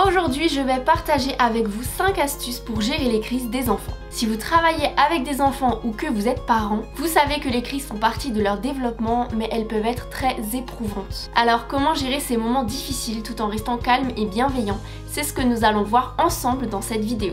Aujourd'hui, je vais partager avec vous 5 astuces pour gérer les crises des enfants. Si vous travaillez avec des enfants ou que vous êtes parent, vous savez que les crises font partie de leur développement, mais elles peuvent être très éprouvantes. Alors comment gérer ces moments difficiles tout en restant calme et bienveillant? C'est ce que nous allons voir ensemble dans cette vidéo.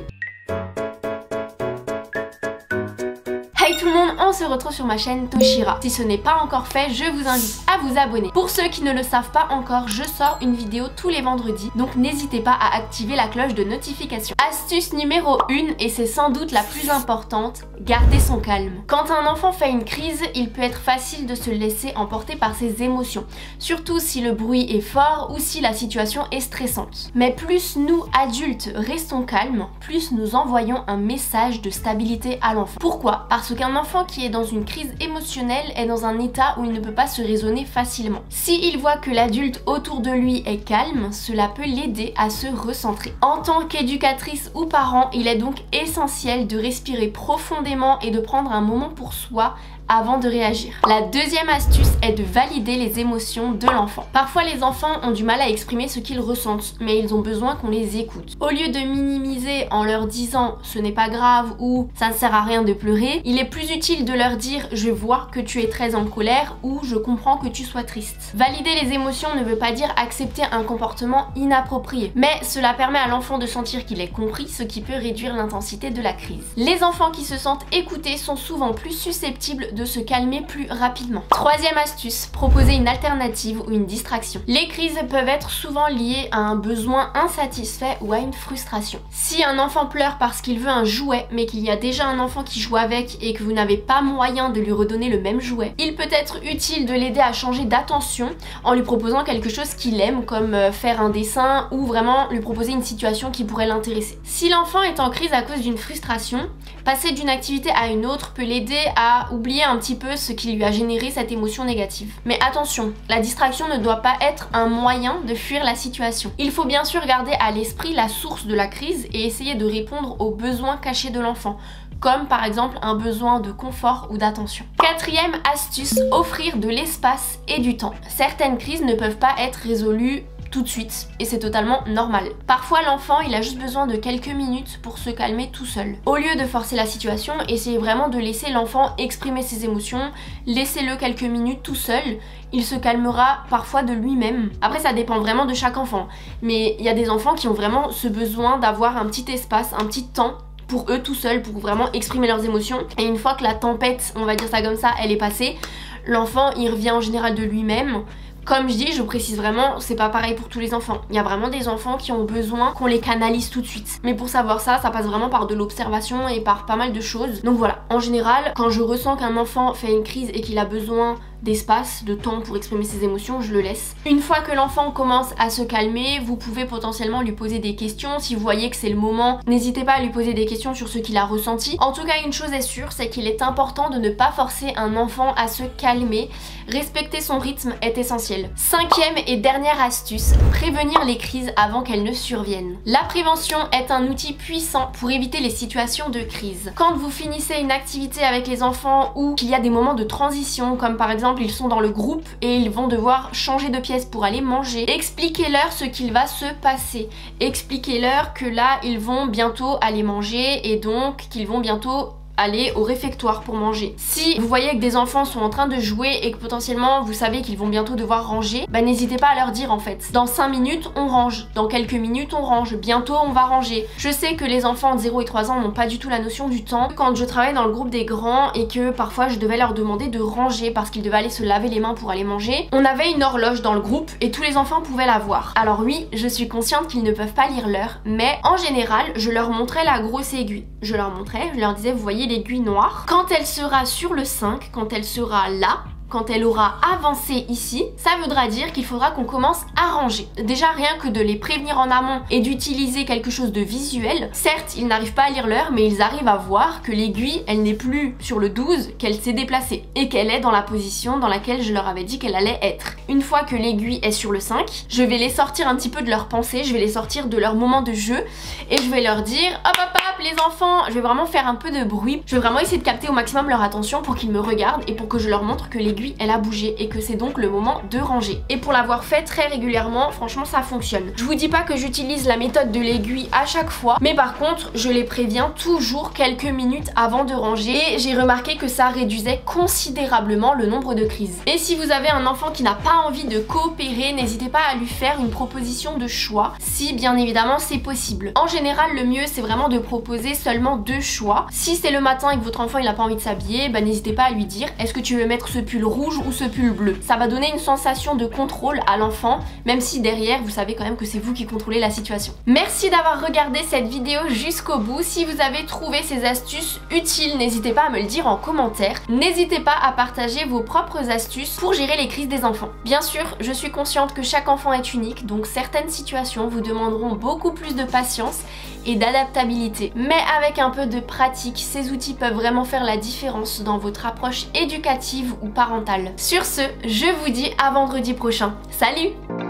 Hey tout le monde, on se retrouve sur ma chaîne Toshira. Si ce n'est pas encore fait, je vous invite à vous abonner. Pour ceux qui ne le savent pas encore, je sors une vidéo tous les vendredis, donc n'hésitez pas à activer la cloche de notification. Astuce numéro 1, et c'est sans doute la plus importante, garder son calme. Quand un enfant fait une crise, il peut être facile de se laisser emporter par ses émotions, surtout si le bruit est fort ou si la situation est stressante. Mais plus nous, adultes, restons calmes, plus nous envoyons un message de stabilité à l'enfant. Pourquoi? Parce qu'un enfant qui est dans une crise émotionnelle est dans un état où il ne peut pas se raisonner facilement. S'il voit que l'adulte autour de lui est calme, cela peut l'aider à se recentrer. En tant qu'éducatrice ou parent, il est donc essentiel de respirer profondément et de prendre un moment pour soi avant de réagir. La deuxième astuce est de valider les émotions de l'enfant. Parfois les enfants ont du mal à exprimer ce qu'ils ressentent, mais ils ont besoin qu'on les écoute. Au lieu de minimiser en leur disant ce n'est pas grave ou ça ne sert à rien de pleurer, il est plus utile de leur dire je vois que tu es très en colère ou je comprends que tu sois triste. Valider les émotions ne veut pas dire accepter un comportement inapproprié, mais cela permet à l'enfant de sentir qu'il est compris, ce qui peut réduire l'intensité de la crise. Les enfants qui se sentent écoutés sont souvent plus susceptibles de se calmer plus rapidement. Troisième astuce, proposer une alternative ou une distraction. Les crises peuvent être souvent liées à un besoin insatisfait ou à une frustration. Si un enfant pleure parce qu'il veut un jouet mais qu'il y a déjà un enfant qui joue avec et que vous n'avez pas moyen de lui redonner le même jouet, il peut être utile de l'aider à changer d'attention en lui proposant quelque chose qu'il aime comme faire un dessin ou vraiment lui proposer une situation qui pourrait l'intéresser. Si l'enfant est en crise à cause d'une frustration, passer d'une activité à une autre peut l'aider à oublier un petit peu ce qui lui a généré cette émotion négative. Mais attention, la distraction ne doit pas être un moyen de fuir la situation. Il faut bien sûr garder à l'esprit la source de la crise et essayer de répondre aux besoins cachés de l'enfant, comme par exemple un besoin de confort ou d'attention. Quatrième astuce, offrir de l'espace et du temps. Certaines crises ne peuvent pas être résolues tout de suite et c'est totalement normal. Parfois l'enfant il a juste besoin de quelques minutes pour se calmer tout seul. Au lieu de forcer la situation, essayez vraiment de laisser l'enfant exprimer ses émotions, laissez-le quelques minutes tout seul, il se calmera parfois de lui-même. Après ça dépend vraiment de chaque enfant, mais il y a des enfants qui ont vraiment ce besoin d'avoir un petit espace, un petit temps pour eux tout seuls, pour vraiment exprimer leurs émotions. Et une fois que la tempête, on va dire ça comme ça, elle est passée, l'enfant il revient en général de lui-même. Comme je dis, je précise vraiment, c'est pas pareil pour tous les enfants. Il y a vraiment des enfants qui ont besoin qu'on les canalise tout de suite. Mais pour savoir ça, ça passe vraiment par de l'observation et par pas mal de choses. Donc voilà, en général, quand je ressens qu'un enfant fait une crise et qu'il a besoin d'espace, de temps pour exprimer ses émotions, je le laisse. Une fois que l'enfant commence à se calmer, vous pouvez potentiellement lui poser des questions. Si vous voyez que c'est le moment, n'hésitez pas à lui poser des questions sur ce qu'il a ressenti. En tout cas, une chose est sûre, c'est qu'il est important de ne pas forcer un enfant à se calmer. Respecter son rythme est essentiel. Cinquième et dernière astuce, prévenir les crises avant qu'elles ne surviennent. La prévention est un outil puissant pour éviter les situations de crise. Quand vous finissez une activité avec les enfants ou qu'il y a des moments de transition, comme par exemple ils sont dans le groupe et ils vont devoir changer de pièce pour aller manger, expliquez-leur ce qu'il va se passer. Expliquez-leur que là ils vont bientôt aller manger et donc qu'ils vont bientôt aller au réfectoire pour manger. Si vous voyez que des enfants sont en train de jouer et que potentiellement vous savez qu'ils vont bientôt devoir ranger, bah n'hésitez pas à leur dire en fait. Dans 5 minutes on range, dans quelques minutes on range, bientôt on va ranger. Je sais que les enfants de 0 et 3 ans n'ont pas du tout la notion du temps. Quand je travaillais dans le groupe des grands et que parfois je devais leur demander de ranger parce qu'ils devaient aller se laver les mains pour aller manger, on avait une horloge dans le groupe et tous les enfants pouvaient la voir. Alors oui, je suis consciente qu'ils ne peuvent pas lire l'heure, mais en général je leur montrais la grosse aiguille. Je leur disais vous voyez l'aiguille noire, quand elle sera sur le 5, quand elle sera là, quand elle aura avancé ici, ça voudra dire qu'il faudra qu'on commence à ranger. Déjà rien que de les prévenir en amont et d'utiliser quelque chose de visuel, certes ils n'arrivent pas à lire l'heure mais ils arrivent à voir que l'aiguille elle n'est plus sur le 12, qu'elle s'est déplacée et qu'elle est dans la position dans laquelle je leur avais dit qu'elle allait être. Une fois que l'aiguille est sur le 5, je vais les sortir un petit peu de leur pensée, je vais les sortir de leur moment de jeu et je vais leur dire hop hop hop les enfants, je vais vraiment faire un peu de bruit, je vais vraiment essayer de capter au maximum leur attention pour qu'ils me regardent et pour que je leur montre que l'aiguille l'aiguille elle a bougé et que c'est donc le moment de ranger. Et pour l'avoir fait très régulièrement, franchement ça fonctionne. Je vous dis pas que j'utilise la méthode de l'aiguille à chaque fois, mais par contre je les préviens toujours quelques minutes avant de ranger et j'ai remarqué que ça réduisait considérablement le nombre de crises. Et si vous avez un enfant qui n'a pas envie de coopérer, n'hésitez pas à lui faire une proposition de choix, si bien évidemment c'est possible. En général le mieux c'est vraiment de proposer seulement 2 choix. Si c'est le matin et que votre enfant il n'a pas envie de s'habiller, bah n'hésitez pas à lui dire est-ce que tu veux mettre ce pull rouge ou ce pull bleu. Ça va donner une sensation de contrôle à l'enfant, même si derrière vous savez quand même que c'est vous qui contrôlez la situation. Merci d'avoir regardé cette vidéo jusqu'au bout. Si vous avez trouvé ces astuces utiles, n'hésitez pas à me le dire en commentaire. N'hésitez pas à partager vos propres astuces pour gérer les crises des enfants. Bien sûr, je suis consciente que chaque enfant est unique, donc certaines situations vous demanderont beaucoup plus de patience et d'adaptabilité. Mais avec un peu de pratique, ces outils peuvent vraiment faire la différence dans votre approche éducative ou parentale. Sur ce, je vous dis à vendredi prochain. Salut!